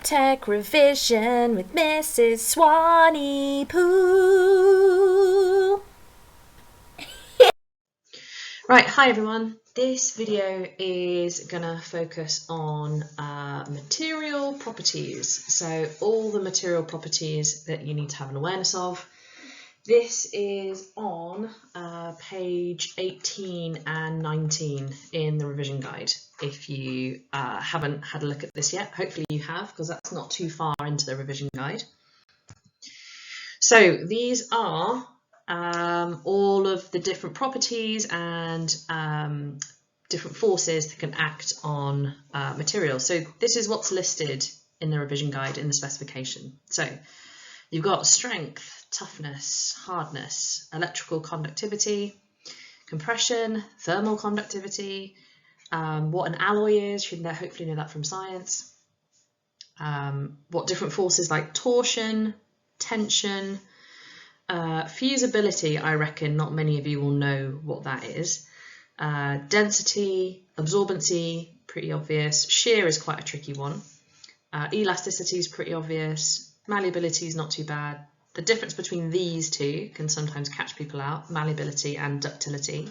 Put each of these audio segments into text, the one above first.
Tech Revision with Mrs. Swanee Pooh. Right, hi everyone. This video is gonna focus on material properties. So all the material properties that you need to have an awareness of. This is on page 18 and 19 in the revision guide. If you haven't had a look at this yet, hopefully you have, because that's not too far into the revision guide. So these are all of the different properties and different forces that can act on materials. So this is what's listed in the revision guide in the specification. So you've got strength, toughness, hardness, electrical conductivity, compression, thermal conductivity, what an alloy is, you should hopefully know that from science, what different forces like torsion, tension, fusibility, I reckon not many of you will know what that is, density, absorbency, pretty obvious, shear is quite a tricky one, elasticity is pretty obvious, malleability is not too bad. The difference between these two can sometimes catch people out, malleability and ductility,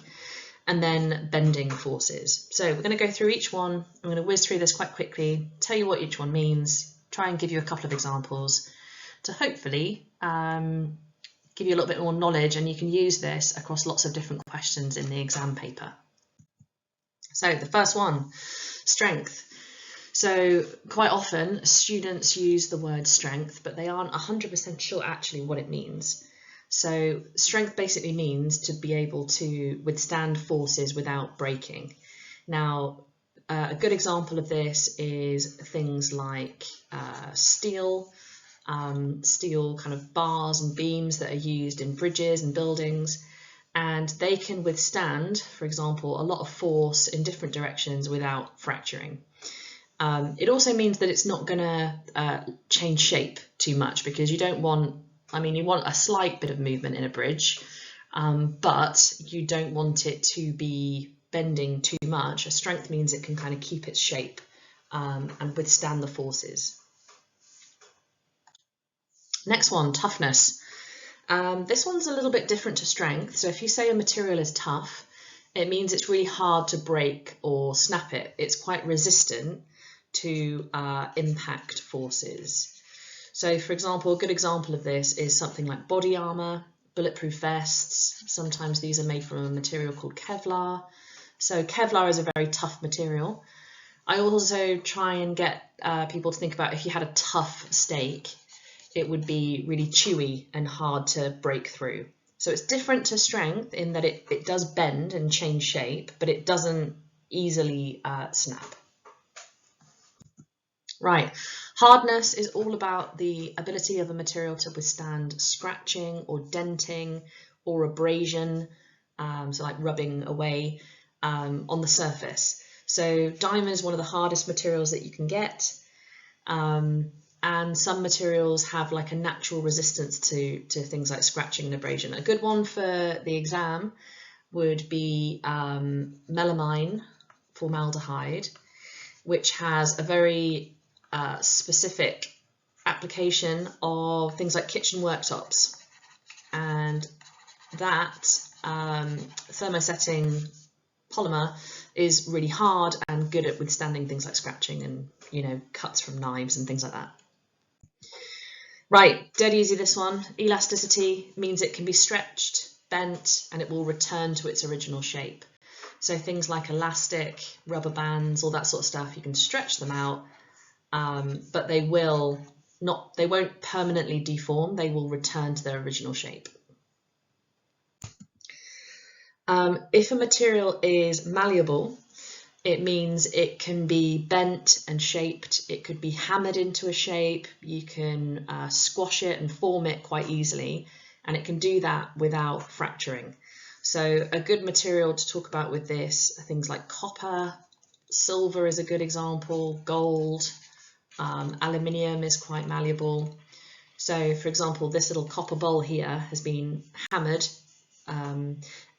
and then bending forces. So we're going to go through each one. I'm going to whiz through this quite quickly, tell you what each one means, try and give you a couple of examples to hopefully give you a little bit more knowledge, and you can use this across lots of different questions in the exam paper. So the first one, strength. So quite often students use the word strength, but they aren't 100% sure actually what it means. So strength basically means to be able to withstand forces without breaking. Now, a good example of this is things like steel kind of bars and beams that are used in bridges and buildings, and they can withstand, for example, a lot of force in different directions without fracturing. It also means that it's not going to change shape too much, because you don't want, you want a slight bit of movement in a bridge, but you don't want it to be bending too much. A strength means it can kind of keep its shape and withstand the forces. Next one, toughness. This one's a little bit different to strength. So if you say a material is tough, it means it's really hard to break or snap it. It's quite resistant to impact forces. So for example, a good example of this is something like body armor, bulletproof vests. Sometimes these are made from a material called Kevlar. So Kevlar is a very tough material. I also try and get people to think about, if you had a tough steak, it would be really chewy and hard to break through. So it's different to strength in that it does bend and change shape, but it doesn't easily snap. Right, hardness is all about the ability of a material to withstand scratching or denting or abrasion, so like rubbing away on the surface. So diamond is one of the hardest materials that you can get, and some materials have like a natural resistance to things like scratching and abrasion. A good one for the exam would be melamine, formaldehyde, which has a very specific application of things like kitchen worktops, and that thermosetting polymer is really hard and good at withstanding things like scratching and cuts from knives and things like that. Right, dead easy this one. Elasticity means it can be stretched, bent, and it will return to its original shape. So things like elastic, rubber bands, all that sort of stuff, you can stretch them out, but they won't permanently deform, they will return to their original shape. If a material is malleable, it means it can be bent and shaped, it could be hammered into a shape, you can squash it and form it quite easily, and it can do that without fracturing. So a good material to talk about with this are things like copper, silver is a good example, gold, aluminium is quite malleable. So for example, this little copper bowl here has been hammered,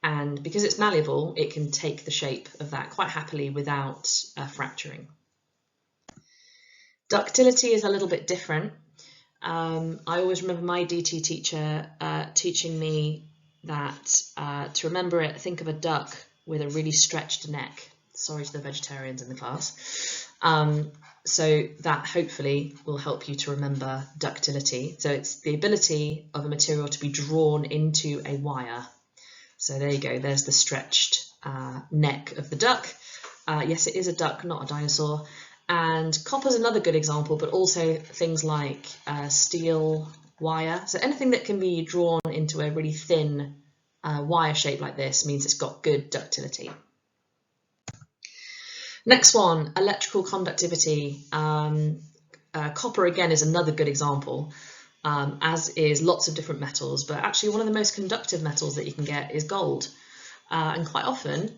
and because it's malleable, it can take the shape of that quite happily without fracturing. Ductility is a little bit different. I always remember my DT teacher teaching me that to remember it, think of a duck with a really stretched neck. Sorry to the vegetarians in the class. So that hopefully will help you to remember ductility. So it's the ability of a material to be drawn into a wire. So there you go, there's the stretched neck of the duck. Yes, it is a duck, not a dinosaur. And copper is another good example, but also things like steel wire. So anything that can be drawn into a really thin wire shape like this means it's got good ductility. Next one, electrical conductivity. Copper again is another good example, as is lots of different metals, but actually one of the most conductive metals that you can get is gold. And quite often,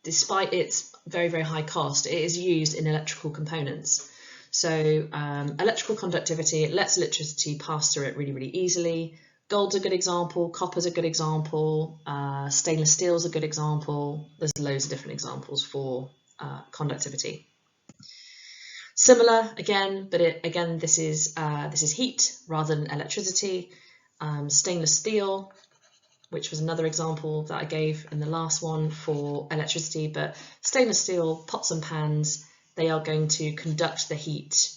despite its very, very high cost, it is used in electrical components. So electrical conductivity, it lets electricity pass through it really, really easily. Gold's a good example, copper's a good example, stainless steel's a good example. There's loads of different examples for conductivity. Similar again, but this is heat rather than electricity. Stainless steel, which was another example that I gave in the last one for electricity, but stainless steel pots and pans, they are going to conduct the heat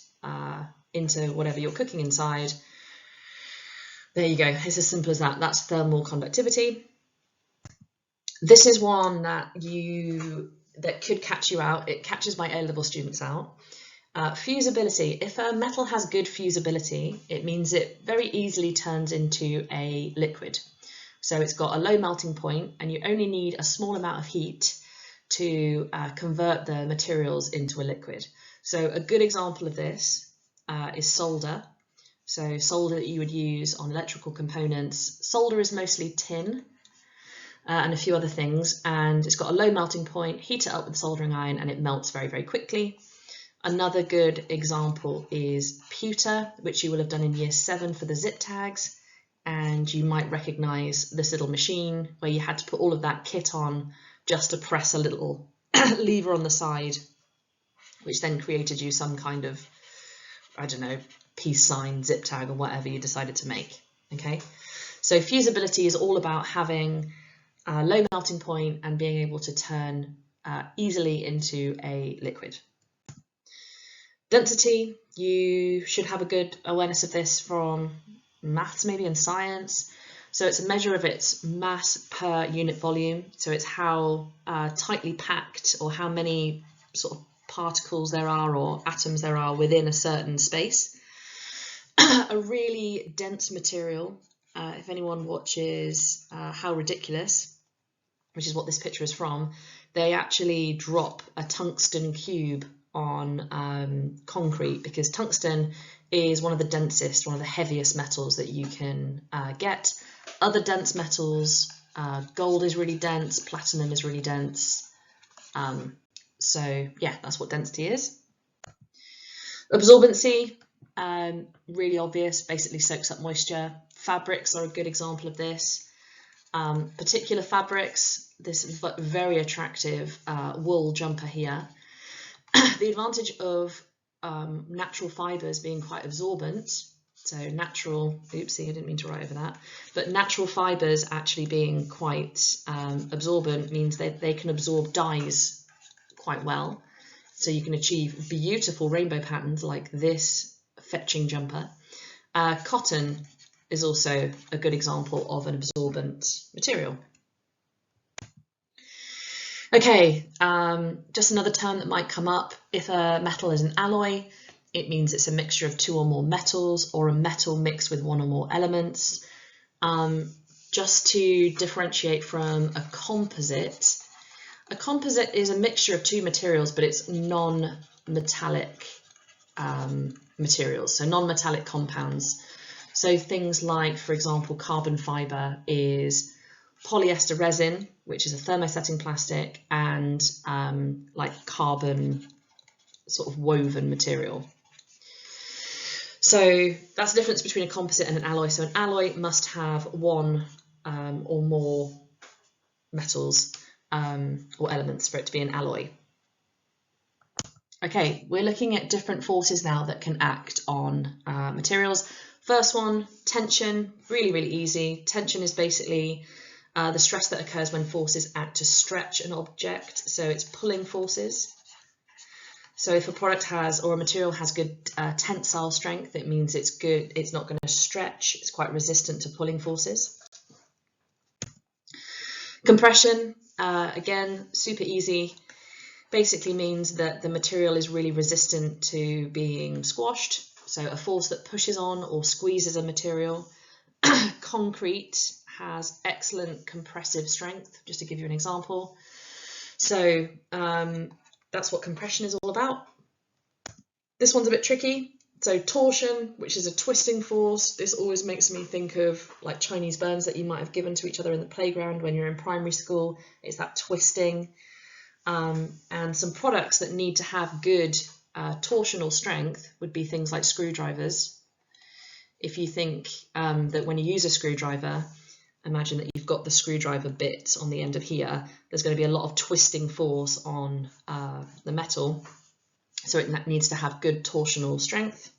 into whatever you're cooking inside. There you go, it's as simple as that. That's thermal conductivity. This is one that could catch you out. It catches my A-level students out. Fusibility. If a metal has good fusibility, it means it very easily turns into a liquid. So it's got a low melting point and you only need a small amount of heat to convert the materials into a liquid. So a good example of this is solder. So solder that you would use on electrical components. Solder is mostly tin and a few other things, and it's got a low melting point, heat it up with a soldering iron and it melts very, very quickly. Another good example is pewter, which you will have done in year 7 for the zip tags. And you might recognise this little machine where you had to put all of that kit on just to press a little lever on the side, which then created you some kind of, I don't know, peace sign, zip tag or whatever you decided to make. Okay, so fusibility is all about having a low melting point and being able to turn easily into a liquid. Density, you should have a good awareness of this from maths maybe and science. So it's a measure of its mass per unit volume. So it's how tightly packed or how many sort of particles there are or atoms there are within a certain space. A really dense material, if anyone watches How Ridiculous, which is what this picture is from, they actually drop a tungsten cube on concrete because tungsten is one of the densest, one of the heaviest metals that you can get. Other dense metals, gold is really dense, platinum is really dense. So yeah, that's what density is. Absorbency, really obvious, basically soaks up moisture. Fabrics are a good example of this. Particular fabrics, this very attractive wool jumper here. The advantage of natural fibres being quite absorbent, so natural, oopsie, I didn't mean to write over that, but natural fibres actually being quite absorbent means that they can absorb dyes quite well. So you can achieve beautiful rainbow patterns like this fetching jumper. Cotton is also a good example of an absorbent material. Okay, just another term that might come up. If a metal is an alloy, it means it's a mixture of 2 or more metals or a metal mixed with 1 or more elements. Just to differentiate from a composite is a mixture of 2 materials, but it's non-metallic materials, so non-metallic compounds. So things like, for example, carbon fibre is polyester resin, which is a thermosetting plastic, and like carbon sort of woven material. So that's the difference between a composite and an alloy. So an alloy must have 1 or more metals or elements for it to be an alloy. Okay, we're looking at different forces now that can act on materials. First one, tension, really, really easy. Tension is basically the stress that occurs when forces act to stretch an object, so it's pulling forces. So if a product has, or a material has good tensile strength, it means it's good, it's not going to stretch, it's quite resistant to pulling forces. Compression, again, super easy, basically means that the material is really resistant to being squashed. So a force that pushes on or squeezes a material. Concrete has excellent compressive strength, just to give you an example. So that's what compression is all about. This one's a bit tricky. So torsion, which is a twisting force, this always makes me think of like Chinese burns that you might have given to each other in the playground when you're in primary school. It's that twisting. And some products that need to have good torsional strength would be things like screwdrivers. If you think that when you use a screwdriver, imagine that you've got the screwdriver bit on the end of here, there's going to be a lot of twisting force on the metal, so it needs to have good torsional strength.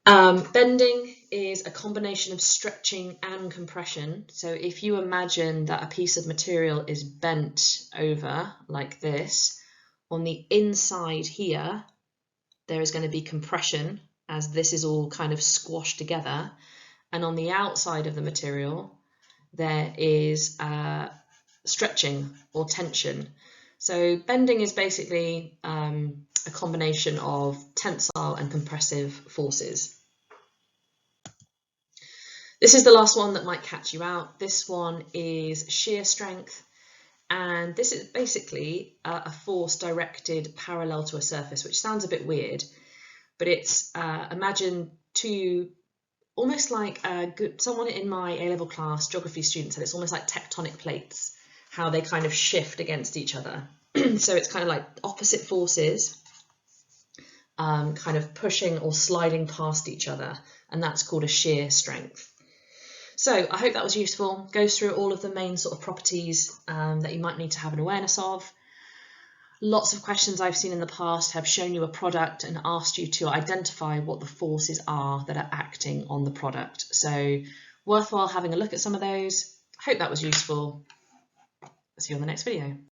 Bending is a combination of stretching and compression. So if you imagine that a piece of material is bent over like this, on the inside here, there is going to be compression as this is all kind of squashed together. And on the outside of the material, there is stretching or tension. So bending is basically a combination of tensile and compressive forces. This is the last one that might catch you out. This one is shear strength, and this is basically a force directed parallel to a surface, which sounds a bit weird, but it's imagine two, almost like someone in my A-level class, geography student, said it's almost like tectonic plates, how they kind of shift against each other. So it's kind of like opposite forces kind of pushing or sliding past each other, and that's called a shear strength. So I hope that was useful. Goes through all of the main sort of properties that you might need to have an awareness of. Lots of questions I've seen in the past have shown you a product and asked you to identify what the forces are that are acting on the product. So worthwhile having a look at some of those. Hope that was useful. See you on the next video.